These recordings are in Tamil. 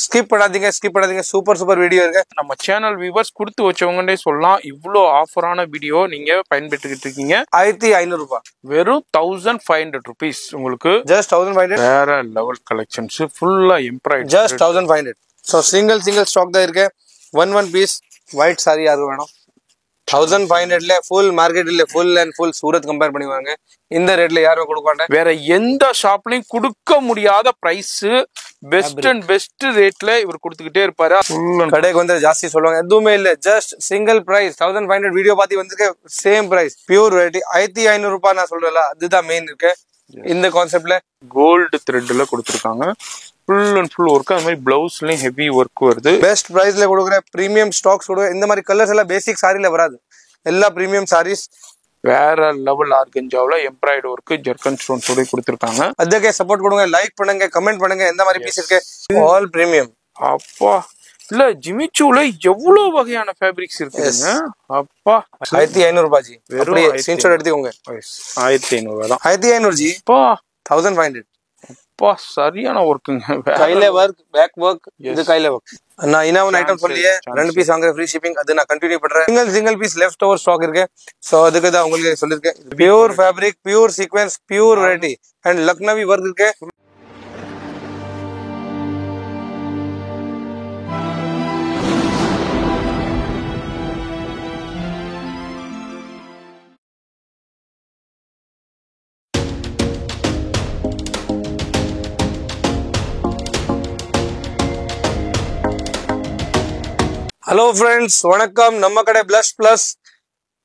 ஸ்கிப் பண்ணாதீங்க சூப்பர் வீடியோ இருக்கு. நம்ம சேனல் வியூவர்ஸ் கொடுத்து வச்சவங்கன்னே சொல்லலாம். இவ்வளோ ஆஃபரான வீடியோ நீங்க பயன்பெற்றுக்கிட்டு இருக்கீங்க. 1500 ரூபாய், வெறும் 1500 rupees உங்களுக்கு. ஜஸ்ட் 1500. வேற லெவல் கலெக்ஷன்ஸ் ஃபுல்லா embroidery, just 1500. So single stock தான் இருக்கு. ஒன் பீஸ் ஒயிட் சாரி யாருக்கு வேணும்? 1500ல ஃபுல் மார்க்கெட் இல்ல, full and full Surat compare பண்ணுவாங்க. இந்த ரேட்ல யாரும் கொடுக்க மாட்டாங்க. வேற எந்த ஷாப்லயும் கொடுக்க முடியாத பிரைஸ், பெஸ்ட் ரேட்ல இவர் கொடுத்துக்கிட்டே இருப்பாரு. கடைக்கு வந்து ஜாஸ்தி சொல்லுவாங்க, எதுவுமே இல்ல. Just single price 1500. வீடியோ பார்த்து வந்திருக்க சேம் பிரைஸ், பியூர் வெரைட்டி 1500 ரூபாய். நான் சொல்றேன்ல, அதுதான் மெயின் இருக்கு இந்த கான்செப்ட்ல. கோல்டு த்ரெட்ல கொடுத்துருக்காங்க, ஃபுல் அண்ட் ஃபுல் ஒர்க். அது மாதிரி பிளவுஸ்லயும் ஹெவி ஒர்க் வருது. பெஸ்ட் பிரைஸ்ல கொடுக்குற பிரீமியம் ஸ்டாக்ஸ் கொடுக்குற. இந்த மாதிரி கலர்ஸ் எல்லாம் பேசிக் சாரில வராது, எல்லா பிரீமியம் சாரீஸ். வேற லெவல் ஆர்கன்ஜாவில் எம்ப்ராய்டரி ஒர்க், ஜெர்கன் ஸ்டோன்ஸ் கொடுத்துருக்காங்க. அதுக்கே சப்போர்ட் கொடுங்க, லைக் பண்ணுங்க, கமெண்ட் பண்ணுங்க. எந்த மாதிரி பீஸ் இருக்கு? All premium. அப்பா இல்ல, ஜிமிச்சூல எவ்வளவு வகையான ஃபேப்ரிக்ஸ் இருக்குங்க. அப்பா 1500 ரூபாய் ஜி. அப்படியே ஸ்கிரீன்ஷாட் எடுத்துக்கோங்க. 1500 தான். 1500 ஜி. அப்பா 1500. அப்பா சரியான ஒர்க்குங்க. கையில ஒர்க், பேக் ஒர்க், இது கையில ஒர்க். நான் இன்னொரு ஐட்டம் சொல்லியே 2 பீஸ் வாங்குற ஃப்ரீ ஷிப்பிங். அது நான் கண்டினியூ பண்றேன். Single piece left over stock இருக்கு. சோ அதுக்கு தான் உங்களுக்கு சொல்லிருக்கேன். Pure fabric, pure sequence, pure variety and Lucknowi work இருக்கு. ஹலோ ஃப்ரெண்ட்ஸ், வணக்கம். நம்ம கடை பிளஸ்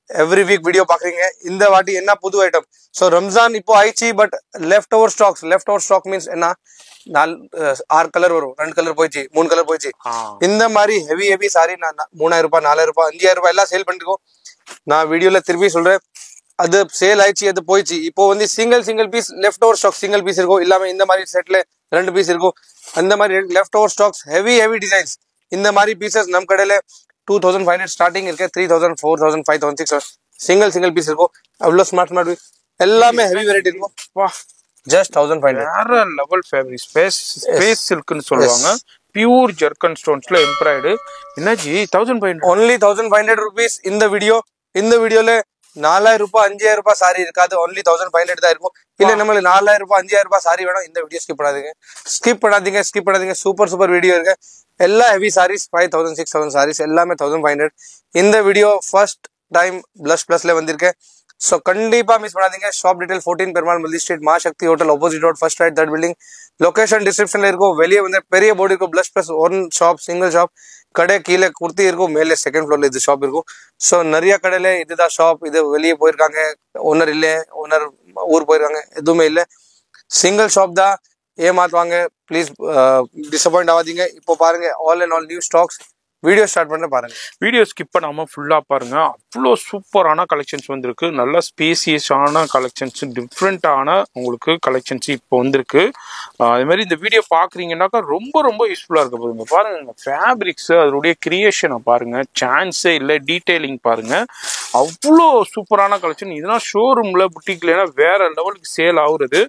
எவ்ரி வீக் வீடியோ பாக்குறீங்க. இந்த வாட்டி என்ன புது ஐட்டம்? ஸோ ரம்ஜான் இப்போ ஆயிடுச்சு, but left over stock means என்ன? 6 கலர் வரும், 2 கலர் போயிடுச்சு, 3 கலர் போயிடுச்சு. இந்த மாதிரி ஹெவி சாரி நான் 3000 ரூபாய், 4000 ரூபாய், 5000 ரூபாய் எல்லாம் சேல் பண்ணிருக்கோம். நான் வீடியோல திருப்பி சொல்றேன், அது சேல் ஆயிடுச்சு, அது போயிடுச்சு. இப்போ வந்து single piece left over stock single piece இருக்கும். இல்லாம இந்த மாதிரி செட்ல 2 பீஸ் இருக்கும். அந்த மாதிரி left over stocks heavy designs. இந்த மாதிரி பீசஸ் நம்ம கடையில 2500 ஸ்டார்டிங் இருக்கு. 3000, 4000, 5000, 6000 சிங்கிள் பீஸ் இருக்கும். அவ்வளவு ஸ்மார்ட் எல்லாமே ஹெவி வெரைட்டி இருக்கும். வா, ஜஸ்ட் 1500. வேற லெவல் ஃபேப்ரிக், ஸ்பேஸ் சில்க்னு சொல்லுவாங்க. பியூர் ஜெர்கன் ஸ்டோன்ஸ்ல எம்ப்ராய்டரி. என்னஜி 1500? Only 1500 rupees. இந்த வீடியோல 4000 ரூபாய், 5000 ரூபாய் சாரி இருக்காது. ஒன்லி 1500 தான் இருக்கும். இல்ல நம்மளுக்கு 4000 ரூபாய், 5000 ரூபாய் சாரி வேணும், இந்த வீடியோ ஸ்கிப் பண்ணாதீங்க. சூப்பர் வீடியோ இருக்கு. எல்லா ஹெவி சாரீஸ் 5000, 6000 சாரீஸ் எல்லாமே 1500. இந்த வீடியோ ஃபர்ஸ்ட் டைம் பிளஸ்ல வந்திருக்கேன். ஸோ கண்டிப்பா மிஸ் பண்ணாதீங்க. Shop detail 14 Perumal Malli street, Maa Sakthi hotel opposite road, first right, 3rd building. Location டிஸ்கிரிப்ஷன்ல இருக்கும். வெளியே வந்து பெரிய போர்டு இருக்கும், plus one shop, single shop. கடை கீழே குர்த்தி இருக்கும், மேலே செகண்ட் ஃப்ளோர்ல இது ஷாப் இருக்கும். ஸோ நிறைய கடையில இதுதான் ஷாப். இது வெளியே போயிருக்காங்க, ஓனர் ஊர் போயிருக்காங்க, எதுவுமே இல்லை. சிங்கிள் ஷாப் தான். ஏமாத்துவாங்க, ப்ளீஸ் டிசப்பாயிண்ட் ஆகாதீங்க. இப்போ பாருங்க, all and all new stocks. Video start பண்ண பாருங்க. வீடியோ ஸ்கிப் பண்ணாம ஃபுல்லா பாருங்க. அவ்வளோ சூப்பரான கலெக்ஷன்ஸ் வந்திருக்கு. நல்ல ஸ்பேசியஸான கலெக்ஷன்ஸ், டிஃப்ரெண்டான உங்களுக்கு கலெக்ஷன்ஸ் இப்போ வந்திருக்கு. அதே மாதிரி இந்த வீடியோ பாக்குறீங்கன்னாக்கா ரொம்ப யூஸ்ஃபுல்லா இருக்க போகுது. பாருங்க ஃபேப்ரிக்ஸ், அதனுடைய கிரியேஷனை பாருங்க, சான்ஸே இல்லை, டீடைலிங் பாருங்க. அவ்வளோ சூப்பரான கலெக்ஷன். இதெல்லாம் ஷோரூம்ல, புட்டிக்ல வேற லெவலுக்கு சேல் ஆகுறது.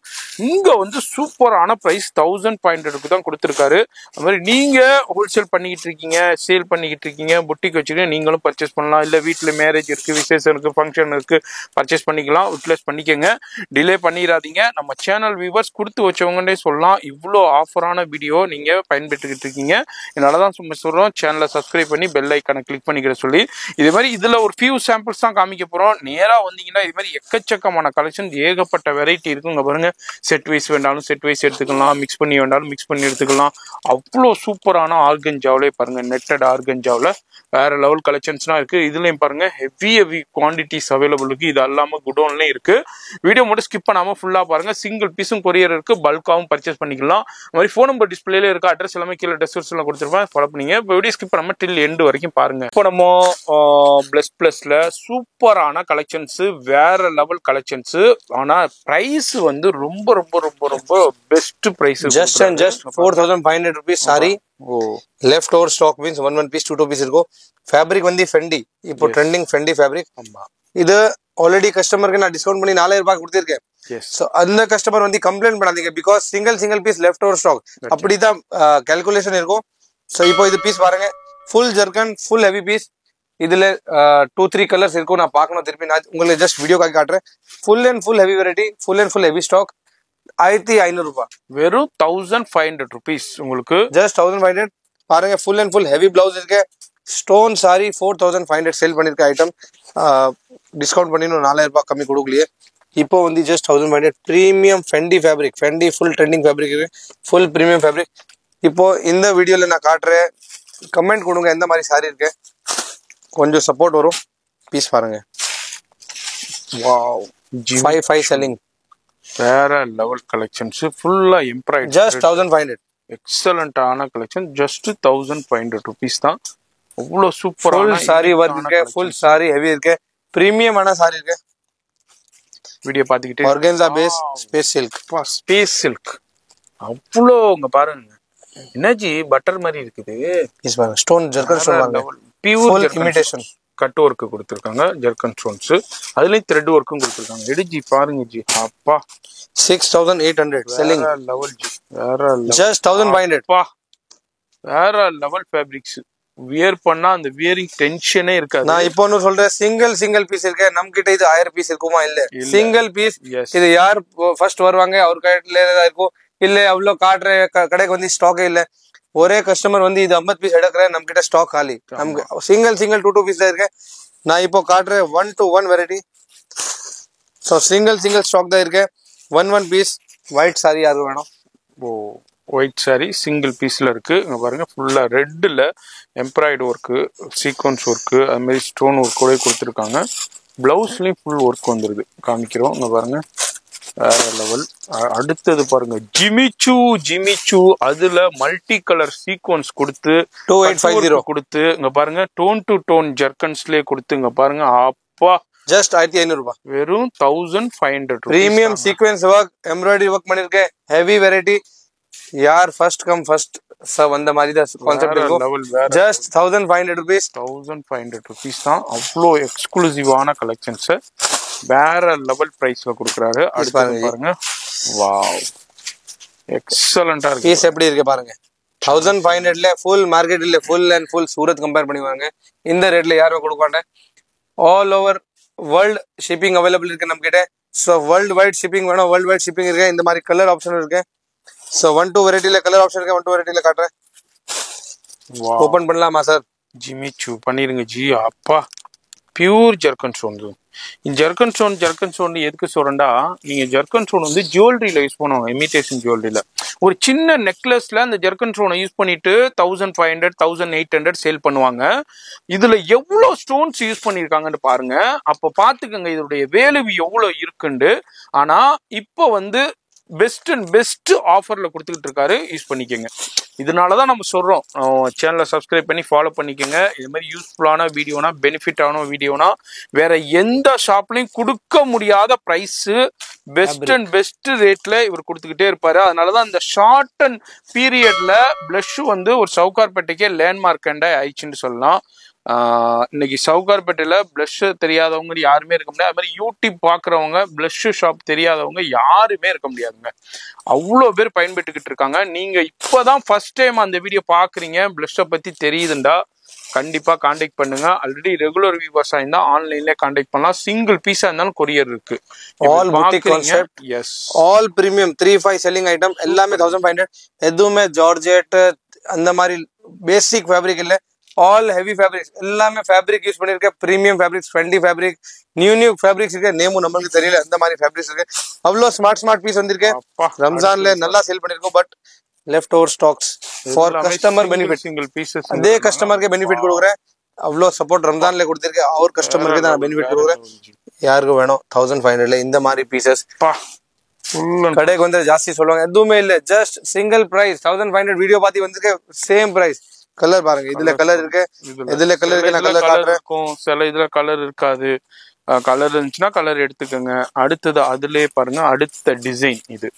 இங்க வந்து சூப்பரான பிரைஸ் 1500 தான் கொடுத்துருக்காரு. அது மாதிரி நீங்க ஹோல்சேல் பண்ணிக்கிட்டு இருக்கீங்க, சேல் பண்ணிக்கிட்டு இருக்கீங்க, புட்டிக் வச்சுக்க நீங்களும் பர்ச்சேஸ் பண்ணலாம். இல்ல வீட்டுல மேரேஜ் இருக்கு, விசேஷம் இருக்கு, ஃபங்க்ஷன் இருக்கு, பர்ச்சேஸ் பண்ணிக்கலாம். யூட்டிலைஸ் பண்ணிக்கங்க, டிலே பண்ணிடாதீங்க. நம்ம சேனல் வியூவர்ஸ் கொடுத்து வச்சவங்கன்னே சொல்லலாம். இவ்வளோ ஆஃபரான வீடியோ நீங்க பயன்பெற்றுக்கிட்டு இருக்கீங்க. என்னாலதான் சும்மா சொல்றோம், சேனலை சப்ஸ்கிரைப் பண்ணி பெல் ஐக்கானை கிளிக் பண்ணிக்கிற சொல்லி. இதே மாதிரி இதுல ஒரு ஃபியூ சாம்பிள்ஸ் தான் காமிக்க போறோம். நேரா வந்தீங்கன்னா இது மாதிரி எக்கச்சக்கமான கலெக்ஷன், ஏகப்பட்ட வெரைட்டி இருக்குங்க. பாருங்க, செட் வைஸ் வேண்டாலும் செட் வைஸ் எடுத்துக்கலாம், மிக்ஸ் பண்ணி வேண்டாலும் மிக்ஸ் பண்ணி எடுத்துக்கலாம். அவ்வளோ சூப்பரான ஆர்கன்ஜாவிலே பாருங்க, நெட்டட் ஆர்கன்ஜாவில் வேற லெவல் கலெக்ஷன்ஸ்லாம் இருக்கு. இதுலயும் பாருங்க ஹெவி குவான்டிட்டிஸ் அவைலபிள் இருக்கு. இது அல்லாம குடோன்லயும் இருக்கு. வீடியோ மட்டும் ஸ்கிப் பண்ணாம ஃபுல்லா பாருங்க. சிங்கிள் பீஸும் கொரியர் இருக்கு, பல்காவும் பர்ச்சேஸ் பண்ணிக்கலாம். அது மாதிரி ஃபோன் நம்பர் டிஸ்பிளேல இருக்கு, அட்ரஸ் எல்லாமே கீழே டிஸ்கிரிப்ஷன்ல கொடுத்துருப்பேன், ஃபாலோ பண்ணீங்க. இப்போ வீடியோ ஸ்கிப் பண்ணாம டில் எண்டு வரைக்கும் பாருங்க. இப்போ நம்ம பிளஸ்ல சூப்பரான கலெக்ஷன்ஸ், வேற லெவல் கலெக்ஷன்ஸ். ஆனா பிரைஸ் வந்து ரொம்ப best price. Just 4500 rupees sari. Left over stock means 1 piece 2 piece இருக்கும். ஃபேப்ரிக் வந்து ஃபெண்டி, இப்போ ட்ரெண்டிங் ஃபெண்டி ஃபேப்ரிக். இது ஆல்ரெடி கஸ்டமருக்கு நான் டிஸ்கவுண்ட் பண்ணி 4000 ரூபாய் கொடுத்திருக்கேன். எஸ் சோ அந்த கஸ்டமர் வந்து கம்ப்ளைண்ட் பண்ணாதீங்க, because single piece left over stock அப்படிதான் கால்குலேஷன் இருக்கும். சோ இப்போ இது பீஸ் பாருங்க, full zircon, full heavy piece. இதுல 2-3 கலர்ஸ் இருக்கும், நான் பார்க்கணும் திருப்பி. நான் உங்களுக்கு ஜஸ்ட் வீடியோ காட்டுறேன். Full and full heavy variety, full and full heavy stock. 1500 ரூபாய், வெறும் 1500 rupees உங்களுக்கு. ஜஸ்ட் 1500. பாருங்க full and full heavy blouse இருக்கு. ஸ்டோன் சாரி 4500 சேல் பண்ணிருக்க ஐட்டம். டிஸ்கவுண்ட் பண்ணி 4000 ரூபாய் கம்மி கொடுக்கலையே. இப்போ வந்து just 1500. Premium Fendi fabric, Fendi full trending fabric இருக்கு, ஃபுல் பிரீமியம் ஃபேப்ரிக். இப்போ இந்த வீடியோல நான் காட்டுறேன், கமெண்ட் கொடுங்க எந்த மாதிரி சாரி இருக்கு, கொஞ்சம் சப்போர்ட் வரும். பீஸ் பாருங்க, வாவ், 5 செல்லிங், வேற லெவல் கலெக்ஷன்ஸ், ஃபுல்லா எம்ப்ராய்டரி, ஜஸ்ட் 1500. எக்ஸலண்டான கலெக்ஷன், ஜஸ்ட் 1500 rupees தான். அவ்வளோ சூப்பர். ஃபுல் சாரி ஒர்க் இருக்கு, ஃபுல் சாரி ஹெவி இருக்கு, பிரீமியமான சாரி இருக்கு. வீடியோ பாத்துக்கிட்டே organza base, space silk. Space silk அவ்வளோ. இங்க பாருங்க எனர்ஜி பட்டர் மாதிரி இருக்குது. பீஸ் பாருங்க, ஸ்டோன் ஜர்கன் ஸ்டோன் பாருங்க, பியூர் இமிடேஷன் கட் ஒர்க் கொடுத்துருக்காங்க, ஜர்கன் ஸ்டோன்ஸ், அதுலயும் த்ரெட் ஒர்க்கும் கொடுத்துருக்காங்க. எடுஜி பாருங்க ஜி, அப்பா 6800 செல்லிங். லெவல் ஜி, வேற ஜஸ்ட் 1500. அப்பா வேற லெவல் ஃபேப்ரிக்ஸ். வியர் பண்ணா அந்த வியரிங் டென்ஷனே இருக்காது. நான் இப்போ ஒன்னு சொல்றேன், சிங்கிள் பீஸ் இருக்கு. நம்ம கிட்ட இது 1000 பீஸ் இருக்குமா? இல்ல, சிங்கிள் பீஸ். இது யார் ஃபர்ஸ்ட் வருவாங்க அவர் கையில தான் இருக்கும். இல்ல அவ்வளோ காட்டுற கடைக்கு வந்து ஸ்டாக்கே இல்ல. ஒரே கஸ்டமர் வந்து இது 50 பீஸ் எடுக்கிறேன், நம்ம கிட்ட ஸ்டாக் காலி. நமக்கு சிங்கிள் 2 பீஸ் தான் இருக்கு. நான் இப்போ காட்டுறேன் 1 to 1 variety. So single stock தான் இருக்கு. 1 பீஸ் ஒயிட் சாரி யாருக்கு வேணும்? ஓ, ஒயிட் சாரி சிங்கிள் பீஸ்ல இருக்கு. இங்க பாருங்க, ஃபுல்லா ரெட்ல எம்ப்ராய்டு ஒர்க்கு, சீக்வன்ஸ் ஒர்க்கு, அது மாதிரி ஸ்டோன் ஒர்க் கூட கொடுத்துருக்காங்க. பிளவுஸ்லயும் ஃபுல் ஒர்க் வந்துருது, காமிக்கிறோம். இங்க பாருங்க, வேற லெவல். அடுத்தது பாருங்க, ஜிமிச்சு, அதுல மல்டி கலர் சீக்வன்ஸ் கொடுத்து 2850 கொடுத்து, இங்க பாருங்க டோன் டு டோன் ஜர்கன்ஸ்லயே கொடுத்து, இங்க பாருங்க அப்பா, ஜஸ்ட் 1500 ரூபாய், வெறும் 1500. Premium sequence work, embroidery work பண்ணிருக்கேன், ஹெவி வெரைட்டி. யார் ஃபர்ஸ்ட் கம் ஃபர்ஸ்ட் சர்வ் அந்த மாதிரி தான் கான்செப்ட் இருக்கும். Just 1500 rupees. 1500 rupees தான். அவ்வளோ எக்ஸ்க்ளூசிவான கலெக்ஷன்ஸ் வேற லெவல் பிரைஸ்ல கொடுக்குறாரு. அடுத்து பாருங்க, வாவ், எக்ஸலண்டா இருக்கு. பீஸ் எப்படி இருக்கு பாருங்க. 1500ல ஃபுல் மார்க்கெட்ல full and full Surat compare பண்ணி வாங்க. இந்த ரேட்ல யாரும் கொடுக்க மாட்டேன். All over world shipping available இருக்கு நம்ம கிட்ட. ஸோ வேர்ல்டு வைட் ஷிப்பிங் வேணும், வேர்ல்டு வைட் ஷிப்பிங் இருக்கு. இந்த மாதிரி கலர் ஆப்ஷன் இருக்கு. ஸோ 1-2 வெரைட்டில கலர் ஆப்ஷன் இருக்கு. 1-2 வெரைட்டில காட்டுறேன். ஓபன் பண்ணலாமா சார்? ஜிமிச்சு பண்ணிருங்க ஜி. அப்பா, pure zircon stone. Zircon stone எதுக்கு சொல்றேன்டா, நீங்க ஜர்கன் ஸ்டோன் வந்து ஜுவல்லரியில யூஸ் பண்ணுவாங்க, இமிடேஷன் ஜுவல்லரியில. ஒரு சின்ன நெக்லஸ்ல அந்த ஜர்கன் ஸ்டோனை யூஸ் பண்ணிட்டு 1500 1800 சேல் பண்ணுவாங்க. இதுல எவ்வளவு ஸ்டோன்ஸ் யூஸ் பண்ணிருக்காங்கன்னு பாருங்க. அப்ப பாத்துக்கங்க இதோடைய வேல்யூ எவ்வளவு இருக்குண்டு. ஆனா இப்போ வந்து பெஸ்ட் ஆஃபர்ல கொடுத்துக்கிட்டு இருக்காரு, யூஸ் பண்ணிக்கோங்க. இதனாலதான் நம்ம சொல்றோம், சேனலை சப்ஸ்கிரைப் பண்ணி ஃபாலோ பண்ணிக்கோங்க. இது மாதிரி யூஸ்ஃபுல்லான வீடியோனா, பெனிஃபிட் ஆன வீடியோனா வேற எந்த ஷாப்லயும் கொடுக்க முடியாத பிரைஸ், பெஸ்ட் ரேட்ல இவர் கொடுத்துக்கிட்டே இருப்பாரு. அதனாலதான் இந்த ஷார்ட் அண்ட் பீரியட்ல பிளஷ் வந்து ஒரு சவுகார்பேட்டைக்கே லேண்ட்மார்க் ஆயிடுச்சுன்னு சொல்லலாம். இன்னைக்கு சவுகார்பேட்டையில பிளஷ் தெரியாதவங்க யாருமே இருக்க முடியாது. அது மாதிரி யூடியூப் பாக்குறவங்க பிளஷ் ஷாப் தெரியாதவங்க யாருமே இருக்க முடியாதுங்க. அவ்வளோ பேர் பயன்பட்டுக்கிட்டு இருக்காங்க. நீங்க இப்பதான் ஃபர்ஸ்ட் டைம் அந்த வீடியோ பாக்குறீங்க, பிளஷ்ஷை பத்தி தெரியுதுண்டா, கண்டிப்பா கான்டாக்ட் பண்ணுங்க. ஆல்ரெடி ரெகுலர் வியூவர்ஸ் இருந்தா ஆன்லைன்ல கான்டாக்ட் பண்ணலாம். சிங்கிள் பீஸா இருந்தாலும் கொரியர் இருக்கு. All boutique concept, yes, all premium 3-5 selling item எல்லாமே 1500. எதுவுமே ஜார்ஜெட் அந்த மாதிரி பேசிக் ஃபேப்ரிக் இல்ல, ஆல் ஹெவி ஃபேப்ரிக்ஸ். எல்லாமே ஃபேப்ரிக் யூஸ் பண்ணிருக்க, premium fabrics, trendy fabric, new fabrics இருக்கு. நேமும் நம்மளுக்கு தெரியல, அந்த மாதிரி ஃபேப்ரிக்ஸ் இருக்கு. அவ்வளோ ஸ்மார்ட் பீஸ் வந்திருக்கு. ரம்ஜான்ல நல்லா சேல் பண்ணிருக்கோம். But left over stocks for customer benefit. Single pieces அதே கஸ்டமருக்கு பெனிஃபிட் கொடுக்குறேன். அவ்வளோ சப்போர்ட் ரம்ஜான்ல கொடுத்திருக்கேன். அவர் கஸ்டமருக்கு தான் பெனிஃபிட் கொடுக்குறேன். யாருக்கு வேணும் 1500ல இந்த மாதிரி பீசஸ். கடைக்கு வந்து ஜாஸ்தி சொல்லுவாங்க, எதுவுமே இல்ல, ஜஸ்ட் சிங்கிள் பிரைஸ் 1500. வீடியோ பார்த்து வந்திருக்க சேம் பிரைஸ். கலர் பாருங்க, இதுல கலர் இருக்கு, இதுல கலர் இருக்கு. நான் கலர் காட்டுறேன். சில இதுல கலர் இருக்காது. கலர் இருந்துச்சுன்னா கலர் எடுத்துக்கோங்க. அடுத்தது அதுலயே பாருங்க, அடுத்த டிசைன் இது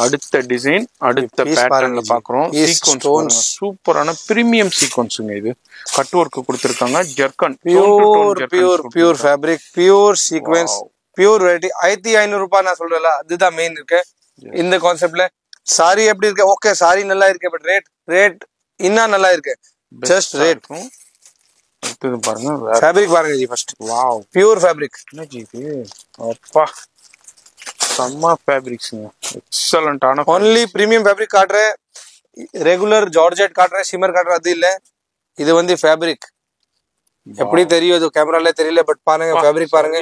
அடுத்த டிசைன் அடுத்த பேட்டர்ன்ல பாக்குறோம். சீக்வன்ஸ் சூப்பரான பிரீமியம் சீக்வன்ஸுங்க. இது கட் ஒர்க் கொடுத்திருக்காங்க. Zircon pure fabric, pure sequence, pure variety. 1500 ரூபாய் நான் சொல்றேன்ல, அதுதான் மெயின் இருக்கு இந்த கான்செப்ட்ல. சாரி எப்படி இருக்கு? ஓகே, சாரி நல்லா இருக்கு, பட் ரேட் இன்னும் நல்லா இருக்கு. Just rate. அடுத்தது பாருங்க, ஃபேப்ரிக் பாருங்க G. First wow, pure fabric. என்ன ஜி இது? அப்பா, செம்ம ஃபேப்ரிக்ஸ்ங்க. எக்ஸலண்டான ஒன்லி பிரீமியம் ஃபேப்ரிக் காட்டுறேன். ரெகுலர் ஜார்ஜெட் காட்டுறேன், ஷிம்மர் காட்டுறேன், அது இல்ல. இது வந்து ஃபேப்ரிக். எப்படி தெரியும்? இது கேமரால தெரியல, பட் பாருங்க ஃபேப்ரிக் பாருங்க.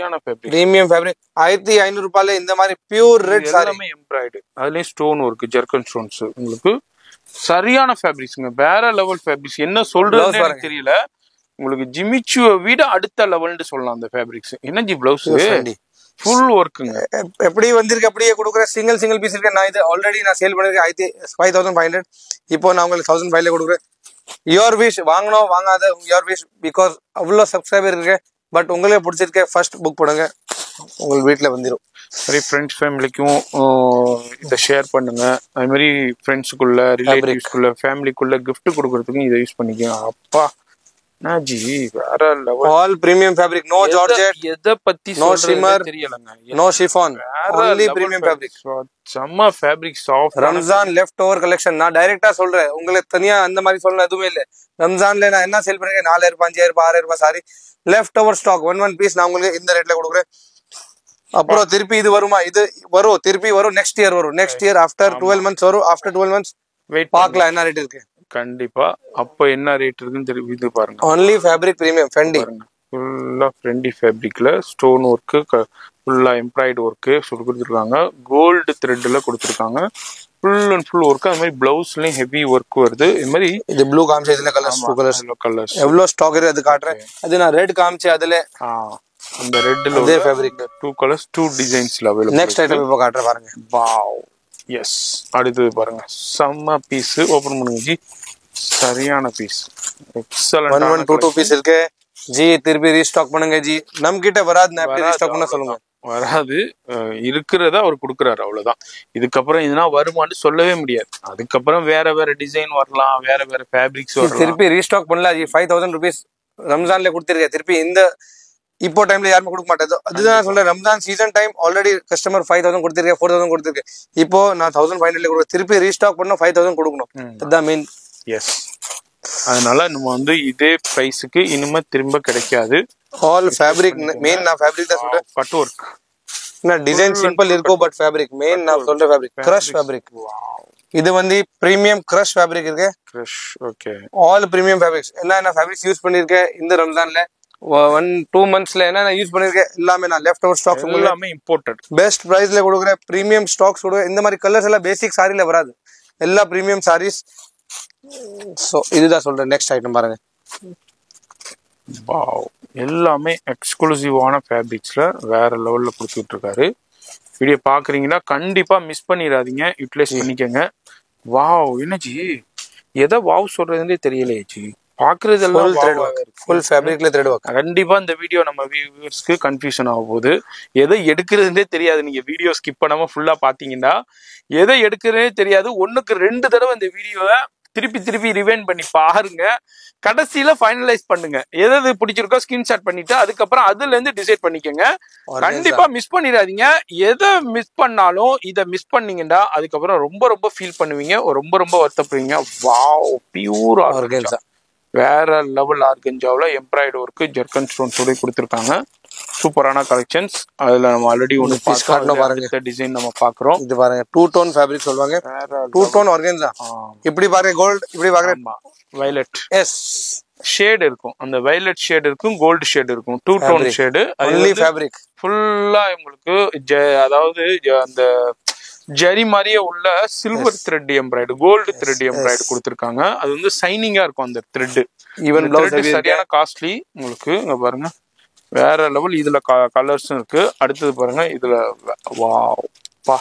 Premium fabric. 1500 ரூபாயில இந்த மாதிரி பியூர் ரெட் சாரி, எம்ப்ராய்டரி, அதுலயும் ஸ்டோன் ஒர்க், ஜர்கன் ஸ்டோன்ஸ். உங்களுக்கு சரியான ஃபேப்ரிக்ஸ்ங்க, வேற லெவல் ஃபேப்ரிக்ஸ். என்ன சொல்றதுன்னு எனக்கு தெரியல. உங்களுக்கு ஜிமிச்சுவை விட அடுத்த லெவல்னு சொல்லலாம் அந்த ஃபேப்ரிக்ஸ். என்ன ஜி பிளவுஸ் ஃபுல் ஒர்க்குங்க. எப்படி வந்திருக்கு அப்படியே கொடுக்குறேன். சிங்கிள் பீஸ் இருக்கு. நான் இது ஆல்ரெடி நான் சேல் பண்ணிருக்கேன் 5500. இப்போ நான் உங்களுக்கு 1500 கொடுக்குறேன். யுவர் விஷ், வாங்கணும் வாங்காத யுவர் விஷ். பிகாஸ் அவ்வளோ சப்ஸ்கிரைபர் இருக்கு. பட் உங்களுக்கு பிடிச்சிருக்க ஃபர்ஸ்ட் புக் பண்ணுங்க, உங்களுக்கு வீட்டில் வந்துடும். சரி, ஃப்ரெண்ட்ஸ் ஃபேமிலிக்கும் இதை ஷேர் பண்ணுங்க. அது மாதிரி ஃப்ரெண்ட்ஸுக்குள்ள, ரிலேட்டிவ்ஸ்குள்ள, ஃபேமிலிக்குள்ள கிஃப்ட் கொடுக்கறதுக்கும் இதை யூஸ் பண்ணிக்கோங்க. அப்பா ஜி வேற level. All premium fabric, no georgette, எதை பத்தி நோ ஷிம்மர், தெரியலங்க, no chiffon, only premium fabric. செம்ம fabric, soft. Ramzan left over collection. நான் டைரக்டா சொல்றேன், உங்களுக்கு தனியா அந்த மாதிரி சொல்லணும் எதுவுமே இல்லை. ரம்ஜான்ல நான் என்ன சேல் பண்ணிருக்கேன்? 4000, 5000, 6000 sari left over stock. One piece நான் உங்களுக்கு இந்த ரேட்ல கொடுக்குறேன். அப்புறம் திருப்பி இது வருமா? இது வரும், திருப்பி வரும். நெக்ஸ்ட் இயர் வரும். நெக்ஸ்ட் இயர் ஆஃப்டர் 12 months வரும். ஆஃப்டர் 12 months வெயிட் பார்க்கலாம் என்ன ரேட் இருக்கு. கண்டிப்பா அப்ப என்ன ரேட் இருக்குன்னு தெரியும். இது பாருங்க, ஒன்லி ஃபேப்ரிக் பிரீமியம் ஃபெண்டி. ஃபுல்லா ஃப்ரெண்டி ஃபேப்ரிக்ல ஸ்டோன் ஒர்க்கு, ஃபுல்லா எம்ப்ராய்டு ஒர்க்கு கொடுத்துருக்காங்க. கோல்டு த்ரெட்ல கொடுத்துருக்காங்க. Full and full work. அது மாதிரி பிளவுஸ்லயும் ஹெவி ஒர்க் வருது. இது மாதிரி இது ப்ளூ காமிச்சு, இதுல கலர்ஸ் எவ்வளவு ஸ்டாக் இருக்கு அது காட்டுறேன். அது நான் ரெட் காமிச்சு, அதுல அந்த ரெட்ல அதே ஃபேப்ரிக் 2 கலர்ஸ் 2 டிசைன்ஸ்ல அவைலபிள். நெக்ஸ்ட் ஐட்டம் இப்போ காட்டுறேன் பாருங்க. Wow, yes. அடுத்தது பாருங்க, செம்ம பீஸ். ஓபன் பண்ணுங்க ஜி. சரியான பீஸ், எக்ஸலென்ட். 1122 பீஸ் இருக்கு ஜி. திருப்பி ரீஸ்டாக் பண்ணுங்க ஜி. நம்ம கிட்ட வராது, நான் எப்படி ரீஸ்டாக் பண்ண சொல்லுங்க. வராது, இருக்கிறத அவர் கொடுக்குறாரு, அவ்வளவுதான். இதுக்கப்புறம் இதுனா வருமானு சொல்லவே முடியாது. அதுக்கப்புறம் வேற டிசைன் வரலாம், வேற ஃபேப்ரிக்ஸ் வரலாம். திருப்பி ரீஸ்டாக் பண்ணல ஜி. 5000 rupees ரம்ஜான்ல கொடுத்திருக்கேன். திருப்பி இந்த இப்போ டைம்ல யாருமே கொடுக்க மாட்டேது. அதுதான் சொல்றேன், Ramzan season time already customer 5000 கொடுத்திருக்கேன், 4000 கொடுத்திருக்கேன். இப்போ நான் 1500 கொடுக்குறேன். திருப்பி ரீஸ்டாக் பண்ண 5000 கொடுக்கணும். அதுதான் மெயின். எஸ், அதனால நம்ம வந்து இதே பிரைஸுக்கு இனிமே திரும்ப கிடைக்காது. All fabric main. நான் ஃபேப்ரிக் தான் சொல்றேன். கட் ஒர்க் நான் டிசைன் சிம்பிள் இருக்கும், பட் ஃபேப்ரிக் மெயின். நான் சொல்ற ஃபேப்ரிக் கிரஷ் ஃபேப்ரிக். இது வந்து பிரீமியம் கிரஷ் ஃபேப்ரிக் இருக்கு. Crush, okay. All premium fabrics. என்ன ஃபேப்ரிக்ஸ் யூஸ் பண்ணிருக்கேன் இந்த ரம்ஜான்ல 1-2 monthsல என்ன யூஸ் பண்ணிருக்கேன் எல்லாமே நான் லெஃப்ட் ஓவர் ஸ்டாக்ஸ் எல்லாமே இம்போர்ட்டட். பெஸ்ட் பிரைஸ்ல கொடுக்குறேன். பிரீமியம் ஸ்டாக்ஸ் கொடுக்குறேன். இந்த மாதிரி கலர்ஸ் எல்லாம் பேசிக் சாரில வராது, எல்லா பிரீமியம் சாரீஸ். சோ இதுதான் சொல்றேன். நெக்ஸ்ட் ஐட்டம் பாருங்க. வாவ், எல்லாமே எக்ஸ்க்ளூசிவான ஃபேப்ரிக்ஸ்ல வேற லெவல்ல கொடுத்துட்டு இருக்காரு. வீடியோ பாக்குறீங்கன்னா கண்டிப்பா மிஸ் பண்ணிடாதீங்க, யூட்டிலைஸ் பண்ணிக்கங்க. வாவ், என்ன ஜி எதை வாவ் சொல்றதுன்னே தெரியலையே ஜி. பாக்குறதெல்லாம் ஃபுல் ஃபேப்ரிக்ல த்ரெட் ஒர்க். கண்டிப்பா இந்த வீடியோ நம்ம வியூவர்ஸ்க்கு கன்ஃபியூஷன் ஆக போகுது. எதை எடுக்கிறதுனே தெரியாது. நீங்க வீடியோ ஸ்கிப் பண்ணாம ஃபுல்லா பாத்தீங்கன்னா எதை எடுக்கிறதே தெரியாது. 1க்கு 2 தடவை இந்த வீடியோவை திருப்பி ரிவைண்ட் பண்ணி பாருங்க. கடைசியில ஃபைனலைஸ் பண்ணுங்க. எது பிடிச்சிருக்கோ ஸ்கிரீன்ஷாட் பண்ணிட்டு அதுக்கப்புறம் அதுல இருந்து டிசைட் பண்ணிக்கோங்க. கண்டிப்பா மிஸ் பண்ணிடாதீங்க. எதை மிஸ் பண்ணாலும் இதை மிஸ் பண்ணீங்கன்னா அதுக்கப்புறம் ரொம்ப ஃபீல் பண்ணுவீங்க, ரொம்ப வருத்தப்படுவீங்க. வாவ், பியூர் ஆர்கன்ஜா, வேற லெவல் ஆர்கன்ஜாவில் எம்ப்ராய்டு ஒர்க்கு, ஜர்கன் ஸ்டோன்ஸோட கொடுத்துருக்காங்க. சூப்பரான கலெக்ஷன்ஸ். அதுல நம்ம ஆல்ரெடி ஒன்று பாருங்க டிசைன் நம்ம பாக்குறோம். இது பாருங்க 2 tone ஃபேப்ரிக் சொல்லுவாங்க. 2 tone ஆர்கன்ஜா. இப்படி பாருங்க கோல்ட், இப்படி பாருங்க வயலட். எஸ், ஷேட் இருக்கும். அந்த வயலட் ஷேட் இருக்கும், கோல்டு ஷேட் இருக்கும். 2 tone ஷேடு. ஒன்லி ஃபேப்ரிக் ஃபுல்லா உங்களுக்கு அதாவது அந்த ஜரி மாதிரியே உள்ள சில்வர் த்ரெட் எம்ப்ராய்டு, கோல்டு த்ரெட் எம்ப்ராய்டு கொடுத்துருக்காங்க. அது வந்து சைனிங்கா இருக்கும் அந்த த்ரெட். ஈவன் சரியான காஸ்ட்லி. உங்களுக்கு இங்க பாருங்க வேற லெவல். இதுல கலர்ஸும் இருக்கு. அடுத்தது பாருங்க, இதுல வாவ் பா,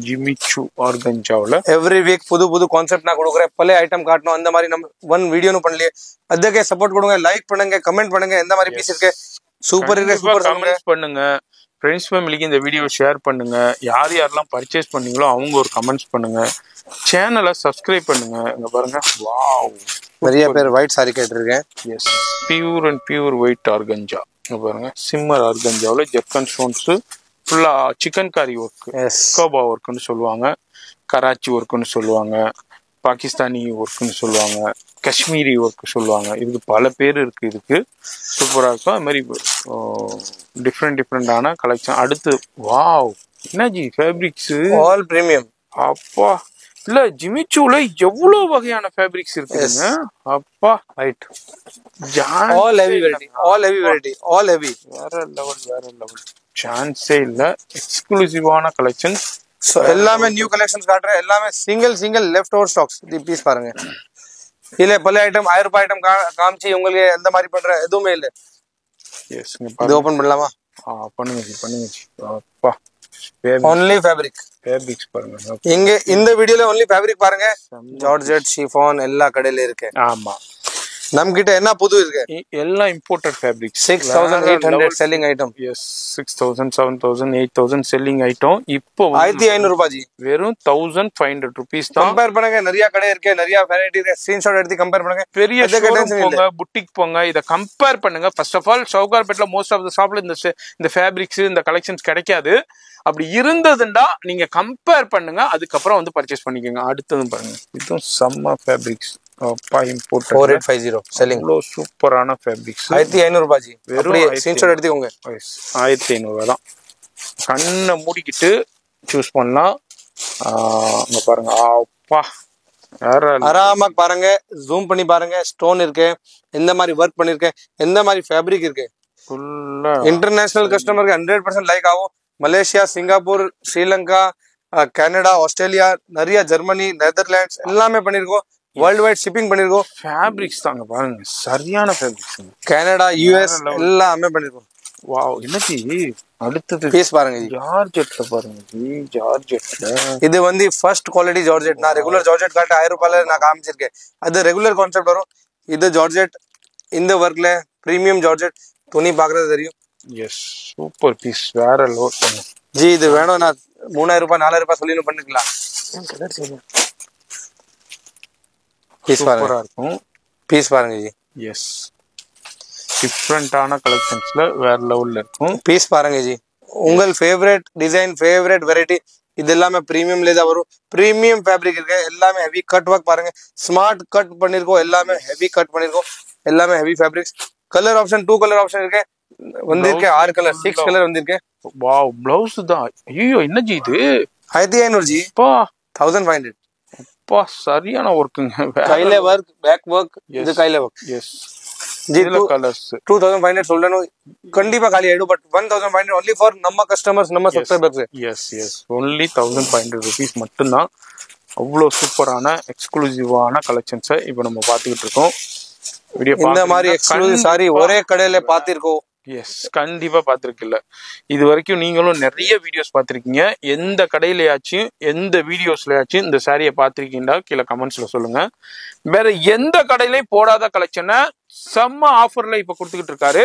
ஜிமிச்சு ஆர்கன்ஜாவில் எவ்ரி வீக் புது கான்செப்ட் நான் கொடுக்குறேன். பழைய ஐட்டம் காட்டணும், அந்த மாதிரி நம்ம ஒன் வீடியோன்னு பண்ணலையே. அதுக்கே சப்போர்ட் கொடுங்க, லைக் பண்ணுங்க, கமெண்ட் பண்ணுங்க. எந்த மாதிரி பீஸ் இருக்கு, சூப்பர் இருக்கு, சூப்பர் கமெண்ட்ஸ் பண்ணுங்க. ஃப்ரெண்ட்ஸ் ஃபேமிலிக்கு இந்த வீடியோ ஷேர் பண்ணுங்க. யார் யாரெல்லாம் பர்ச்சேஸ் பண்ணீங்களோ அவங்க ஒரு கமெண்ட்ஸ் பண்ணுங்க. சேனலை சப்ஸ்கிரைப் பண்ணுங்க. இங்க பாருங்க, வாவ், நிறைய பேர் ஒயிட் சாரி கேட்டிருக்கேன். Yes, pure and pure white organza. இங்க பாருங்க, சிம்மர் ஆர்கஞ்சாவில் ஜர்கன் ஸ்டோன்ஸ், ஃபுல்லா சிக்கன் காரி ஒர்க், கோபா ஒர்க்குன்னு சொல்லுவாங்க, கராச்சி ஒர்க்குன்னு சொல்லுவாங்க, பாகிஸ்தானி ஒர்க்குன்னு சொல்லுவாங்க, காஷ்மீரி ஒர்க் சொல்லுவாங்க. இதுக்கு பல பேர் இருக்கு. இதுக்கு சூப்பராக இருக்கும். அது மாதிரி டிஃப்ரெண்டான கலெக்ஷன். அடுத்து வாவ், என்னஜி ஃபேப்ரிக்ஸ் ஆல் பிரீமியம். அப்பா, இல்ல ஜிமிச்சூல எவ்வளவு வகையான ஃபேப்ரிக்ஸ் இருக்குங்க. அப்பா, right, all heavy variety, all heavy variety, all heavy. வேற லெவல், வேற லெவல், சான்ஸே இல்ல. எக்ஸ்க்ளூசிவான கலெக்ஷன். சோ எல்லாமே நியூ கலெக்ஷன்ஸ் காட்டுறேன். எல்லாமே சிங்கிள் லெஃப்ட் ஓவர் ஸ்டாக்ஸ். தி பீஸ் பாருங்க. இல்ல பல ஐட்டம் 1000 ரூபாய் ஐட்டம் காமிச்சு உங்களுக்கு எந்த மாதிரி பண்ற எதுவுமே இல்ல. எஸ், இது ஓபன் பண்ணலாமா? பண்ணுங்க. அப்பா, only ஃபேப்ரிக்ஸ் பாருங்க. இங்க இந்த வீடியோல only ஃபேப்ரிக் பாருங்க. ஜார்ஜெட், ஷிஃபான் எல்லா கடையில இருக்கு. ஆமா, நம்ம கிட்ட என்ன புது இருக்கு? எல்லாம் imported fabrics. 6800 selling item. Yes, 6000, 7000, 8000 selling item. இப்போ 1500 ரூபாய் ஜி, வெறும் 1500 rupees தான். கம்பேர் பண்ணுங்க, நிறைய கடை இருக்கு, நிறைய வெரைட்டி இருக்கு. ஸ்கிரீன்ஷாட் எடுத்து கம்பேர் பண்ணுங்க. பெரிய ஷோரூம் போங்க, புட்டிக் போங்க, இத கம்பேர் பண்ணுங்க. ஃபர்ஸ்ட் ஆஃப் ஆல் சவுகார்பேட்ல மோஸ்ட் ஆஃப் த ஷாப்ல இந்த ஃபேப்ரிக்ஸ், இந்த கலெக்ஷன்ஸ் கிடைக்காது. அப்படி இருந்ததுண்டா நீங்க கம்பேர் பண்ணுங்க, அதுக்கப்புறம் வந்து பர்ச்சேஸ் பண்ணிக்கோங்க. அடுத்ததும் பாருங்க, இதுவும் செம்ம ஃபேப்ரிக்ஸ். அப்பா, இம்போர்ட் 4850 செல்லிங். அவ்வளோ சூப்பரான ஃபேப்ரிக்ஸ். 1500 ரூபாய் ஜி, வெறும் ஸ்கிரீன்ஷாட் எடுத்துக்கோங்க. 1500 தான். கண்ணை மூடிக்கிட்டு சூஸ் பண்ணலாம். இங்க பாருங்க, அப்பா, ஆராமா பாருங்க, ஜூம் பண்ணி பாருங்க. ஸ்டோன் இருக்கு, எந்த மாதிரி ஒர்க் பண்ணிருக்கேன், எந்த மாதிரி ஃபேப்ரிக் இருக்கு. ஃபுல்லா இன்டர்நேஷனல் கஸ்டமருக்கு 100% லைக் ஆகும். Malaysia, Singapore, Sri Lanka, Canada, Australia, நிறைய ஜெர்மனி, நெதர்லாண்ட்ஸ் எல்லாமே பண்ணிருக்கோம். வேர்ல்டு வைட் ஷிப்பிங் பண்ணிருக்கோம். ஃபேப்ரிக்ஸ் தாங்க பாருங்க, சரியான ஃபேப்ரிக்ஸ். கனடா, யுஎஸ் எல்லாமே பண்ணிருக்கோம். வாவ், என்னச்சி அடுத்தது பீஸ் பாருங்க. ஜார்ஜெட்ல பாருங்க ஜி, ஜார்ஜெட்ல இது வந்து ஃபர்ஸ்ட் குவாலிட்டி ஜார்ஜெட். நான் ரெகுலர் ஜார்ஜெட் காட்ட 1000 ரூபாயில நான் காமிச்சிருக்கேன். அது ரெகுலர் கான்செப்ட் வரும். இது ஜார்ஜெட், இந்த ஒர்க்ல பிரீமியம் ஜார்ஜெட். துணி பாக்குறது தெரியும். எஸ், சூப்பர் பீஸ், வேற லோட் பண்ணு ஜி. இது வேணும், நான் 3000 ரூபாய் 4000 ரூபாய் சொல்லி பண்ணிக்கலாம். பீஸ் பாருங்க, இருக்கும். பீஸ் பாருங்க ஜி. எஸ், டிஃப்ரெண்டான கலெக்ஷன்ஸ்ல வேற லெவல்ல இருக்கும். பீஸ் பாருங்க ஜி. உங்கள் ஃபேவரட் டிசைன், ஃபேவரட் வெரைட்டி, இது எல்லாமே பிரீமியம்ல தான் வரும். பிரீமியம் ஃபேப்ரிக் இருக்கு. எல்லாமே ஹெவி கட் ஒர்க் பாருங்க. ஸ்மார்ட் கட் பண்ணிருக்கோம். எல்லாமே ஹெவி கட் பண்ணிருக்கோம். எல்லாமே heavy fabrics. Colour option 2 colour option இருக்கு. வந்திருக்கு 6 கலர், 6 கலர் வந்திருக்கு. வாவ், பிளவுஸ் தான். ஐயோ, என்ன ஜி இது? 1500 ஜி. பா, 1500. அப்பா, சரியான ஒர்க்குங்க. கையில ஒர்க், பேக் ஒர்க், இது கையில ஒர்க். S G. கலர்ஸ் 2500 சொல்லணும், கண்டிப்பா காலி ஆயிடும். பட் 1500 only for நம்ம கஸ்டமர்ஸ், நம்ம சப்ஸ்கிரைபர்ஸ். எஸ், only 1500 rupees மட்டும்தான். அவ்வளோ சூப்பரான எக்ஸ்க்ளூசிவான கலெக்ஷன்ஸை இப்போ நம்ம பார்த்துக்கிட்டு இருக்கோம். வீடியோ இந்த மாதிரி எக்ஸ்க்ளூசிவ் சாரி ஒரே கடையில பார்த்திருக்கோம். எஸ், கண்டிப்பா பார்த்துருக்குல்ல. இது வரைக்கும் நீங்களும் நிறைய வீடியோஸ் பார்த்துருக்கீங்க. எந்த கடையிலயாச்சும், எந்த வீடியோஸ்லயாச்சும் இந்த சாரியை பார்த்துருக்கீங்களா? கீழே கமெண்ட்ஸ்ல சொல்லுங்க. வேற எந்த கடையிலையும் போடாத கலெக்ஷனை செம்ம ஆஃபர்ல இப்ப கொடுத்துக்கிட்டு இருக்காரு.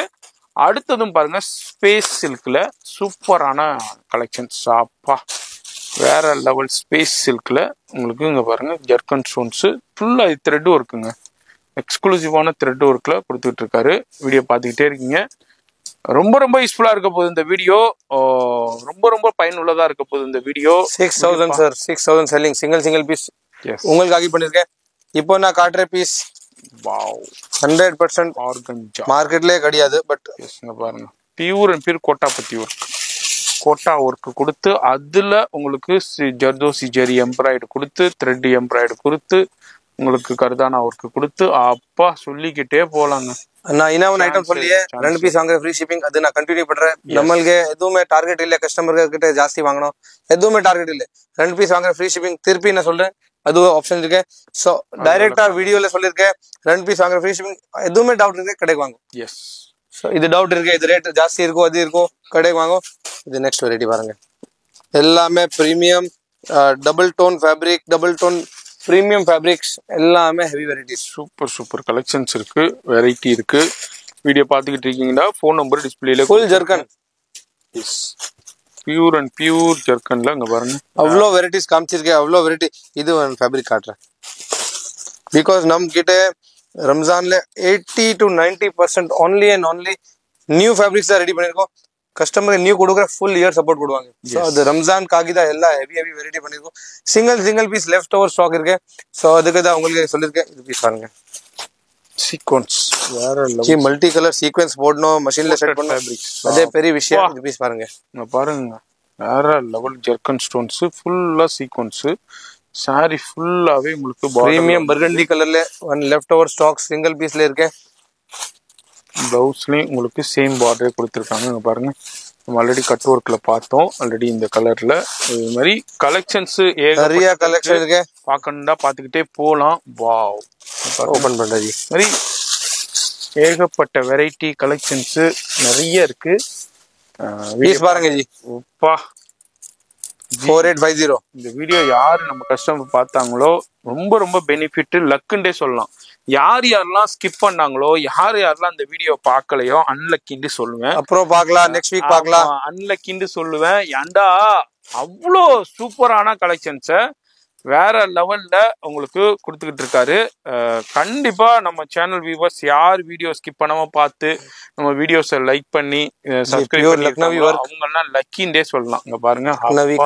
அடுத்ததும் பாருங்க, ஸ்பேஸ் சில்க்ல சூப்பரான கலெக்ஷன்ஸ். அப்பா, வேற லெவல். ஸ்பேஸ் சில்க்ல உங்களுக்கு இங்க பாருங்க, ஜர்கன் ஸ்டோன்ஸ் ஃபுல்லா த்ரெட் ஒர்க்குங்க. எக்ஸ்க்ளூசிவான த்ரெட் ஒர்க்ல கொடுத்துட்டு இருக்காரு. வீடியோ பார்த்துக்கிட்டே இருக்கீங்க. ரொம்ப ரொம்ப யூஸ்ஃபுல்லா இருக்க போகுது இந்த வீடியோ. ரொம்ப ரொம்ப பயனுள்ளதா இருக்க போகுது இந்த video. 6000 sir, 6000 selling. Single piece உங்களுக்கு ஆகி பண்ணிருக்கேன். இப்போ நான் காட்டுற பீஸ் வாவ், 100% ஆர்கஞ்சா. மார்க்கெட்லயே கிடையாது. பட் இங்க பாருங்க, பியூர் அண்ட் பியூர் கோட்டா பத்தி ஒர்க். கோட்டா ஒர்க் கொடுத்து அதுல உங்களுக்கு ஜர்தோசி ஜெரி எம்ப்ராய்டு கொடுத்து, த்ரெட் எம்ப்ராய்டு கொடுத்து, உங்களுக்கு கர்தானா ஒர்க் கொடுத்து, அப்பா சொல்லிக்கிட்டே போலாங்க. நான் இன்னும் ஐட்டம் சொல்லியே 2 பீஸ் வாங்குற ஃப்ரீ ஷிப்பிங். அது நான் கண்டினியூ பண்றேன். நம்மளுக்கு எதுவுமே டார்கெட் இல்ல, கஸ்டமர் கிட்ட ஜாஸ்தி வாங்கணும், எதுவுமே டார்கெட் இல்ல. 2 பீஸ் வாங்குற ஃப்ரீ ஷிப்பிங். திருப்பி நான் சொல்றேன், அது ஆப்ஷன் இருக்கு. சோ டைரக்டா வீடியோல சொல்லிருக்கேன், 2 பீஸ் வாங்குற ஃப்ரீ ஷிப்பிங். எதுவுமே டவுட் இருக்கு, கடைக்கு வாங்கும். எஸ், சோ இது டவுட் இருக்கு, இது ரேட் ஜாஸ்தி இருக்கும், அது இருக்கும், கடைக்கு வாங்கும். இது நெக்ஸ்ட் வெரைட்டி பாருங்க. எல்லாமே premium double tone fabric, double tone premium fabrics, எல்லாமே ஹெவி வெரைட்டிஸ். சூப்பர் கலெக்ஷன்ஸ் இருக்கு, வெரைட்டி இருக்கு. வீடியோ பார்த்துக்கிட்டு இருக்கீங்கன்னா ஃபோன் நம்பர் டிஸ்பிளேல. Full zircon yes pure and pure ஜர்க்கன்ல அங்க பாருங்க அவ்வளோ வெரைட்டிஸ் காமிச்சிருக்கேன், அவ்வளோ வெரைட்டி. இது ஒரு ஃபேப்ரிக் காட்டுறேன். பிகாஸ் நம்ம கிட்ட ரம்ஜான்ல 80 to 90% only and only new fabrics தான் ரெடி பண்ணிருக்கோம். கஸ்டமருக்கு நியூ கொடுக்குற ஃபுல் இயர் சப்போர்ட் கொடுவாங்க. ஸோ அது ரம்ஜான் காகிதா எல்லாம் ஹெவி வெரைட்டி பண்ணிருக்கோம். Single piece left over stock இருக்கு. ஸோ அதுக்கு தான் உங்களுக்கு சொல்லியிருக்கேன். இது பீஸ் பாருங்க, சீக்வன்ஸ் வேற மல்டி கலர் சீக்வன்ஸ் போடணும், மஷின்ல செட் பண்ணணும், அதே பெரிய விஷயம். இது பீஸ் பாருங்க, பாருங்க வேற லெவல் ஜர்க்கன் ஸ்டோன்ஸ் ஃபுல்லா சீக்வன்ஸ். சாரி ஃபுல்லாவே உங்களுக்கு பிரீமியம் பர்கண்டி கலர்ல one left over stock single பீஸ்ல இருக்கு. பிளவுஸ்லயும் உங்களுக்கு சேம் பார்டர் கொடுத்துருக்காங்க. இங்க பாருங்க, நம்ம ஆல்ரெடி கட் ஒர்க்ல பார்த்தோம் ஆல்ரெடி இந்த கலர்ல. இது மாதிரி கலெக்ஷன்ஸ் நிறைய கலெக்ஷன் இருக்கு, பார்க்கணும்னா பார்த்துக்கிட்டே போகலாம். வாவ், ஓபன் பண்றது மாதிரி ஏகப்பட்ட வெரைட்டி கலெக்ஷன்ஸ் நிறைய இருக்கு. பீஸ் பாருங்க ஜி, அப்பா 4850. இந்த வீடியோ யாரு நம்ம கஸ்டமர் பார்த்தாங்களோ ரொம்ப ரொம்ப பெனிஃபிட், லக்குண்டே சொல்லலாம். யார் யாரெல்லாம் ஸ்கிப் பண்ணாங்களோ, யார் யாரெல்லாம் அந்த வீடியோ பார்க்கலையோ அன்லக்கின்னு சொல்லுவேன். அப்புறம் பார்க்கலாம், நெக்ஸ்ட் வீக் பார்க்கலாம். அன்லக்கின்னு சொல்லுவேன். ஏண்டா அவ்வளோ சூப்பரான கலெக்ஷன்ஸை வேற லெவல்ல உங்களுக்கு கொடுத்துக்கிட்டு இருக்காரு. கண்டிப்பா நம்ம சேனல் வியூவர்ஸ் யார் வீடியோ ஸ்கிப் பண்ணாம பார்த்து நம்ம வீடியோஸை லைக் பண்ணி சப்ஸ்கிரைப் பண்ணி அவங்க எல்லாம் லக்கின்றே சொல்லலாம். இங்க பாருங்க,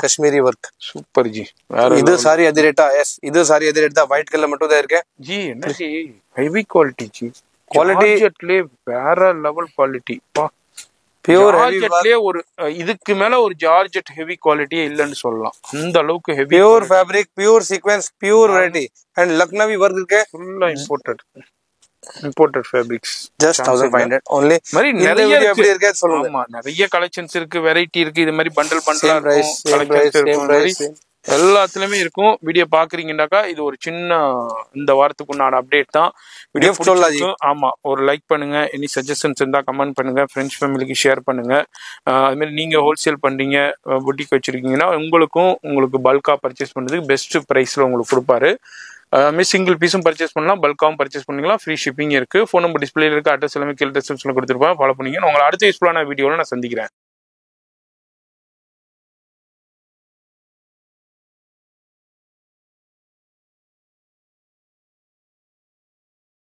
காஷ்மீரி ஒர்க் சூப்பர் ஜி. வேற இது சாரி அதே ரேட்டா? எஸ், இது சாரி அதே ரேட் தான். ஒயிட் கலர் மட்டும் தான் இருக்கு ஜி. என்ன G, heavy quality G. Quality வேற லெவல் குவாலிட்டி. பியூர் ஜார்ஜெட்லயே ஒரு இதுக்கு மேல ஒரு ஜார்ஜெட் ஹெவி குவாலிட்டியே இல்லன்னு சொல்லலாம். அந்த அளவுக்கு heavy pure fabric, pure sequence, pure variety and Lucknowi work இருக்கு. ஃபுல்லா இம்போர்ட்டட் ஃபேப்ரிக்ஸ். Just 1500 only. மாதிரி நிறைய எப்படி இருக்கு சொல்லுங்க. ஆமா, நிறைய கலெக்ஷன்ஸ் இருக்கு, வெரைட்டி இருக்கு. இது மாதிரி பண்டல் பண்டலா இருக்கும், எல்லாத்துலயுமே இருக்கும். வீடியோ பாக்குறீங்கன்னாக்கா இது ஒரு சின்ன இந்த வாரத்துக்குண்டான அப்டேட் தான். வீடியோ பிடிச்சிருக்கும். ஆமா, ஒரு லைக் பண்ணுங்க. எனி சஜஷன்ஸ் இருந்தா கமெண்ட் பண்ணுங்க. ஃப்ரெண்ட்ஸ் ஃபேமிலிக்கு ஷேர் பண்ணுங்க. அது மாதிரி நீங்க ஹோல்சேல் பண்றீங்க, புட்டிக் வச்சிருக்கீங்கன்னா உங்களுக்கு பல்கா பர்ச்சேஸ் பண்றதுக்கு பெஸ்ட் பிரைஸ்ல உங்களுக்கு கொடுப்பாரு. சிங்கிள் பீஸும் பர்ச்சேஸ் பண்ணலாம், பல்காவும் பர்ச்சேஸ் பண்ணிக்கலாம். ஃப்ரீ ஷிப்பிங் இருக்கு. ஃபோன் நம்பர் டிஸ்பிளேல இருக்கு, அட்ரஸ் எல்லாமே கீழே டிஸ்கிரிப்ஷன்ல கொடுத்துருப்பேன். ஃபாலோ பண்ணிங்க. உங்களை அடுத்த யூஸ்ஃபுல்லான வீடியோல நான் சந்திக்கிறேன்.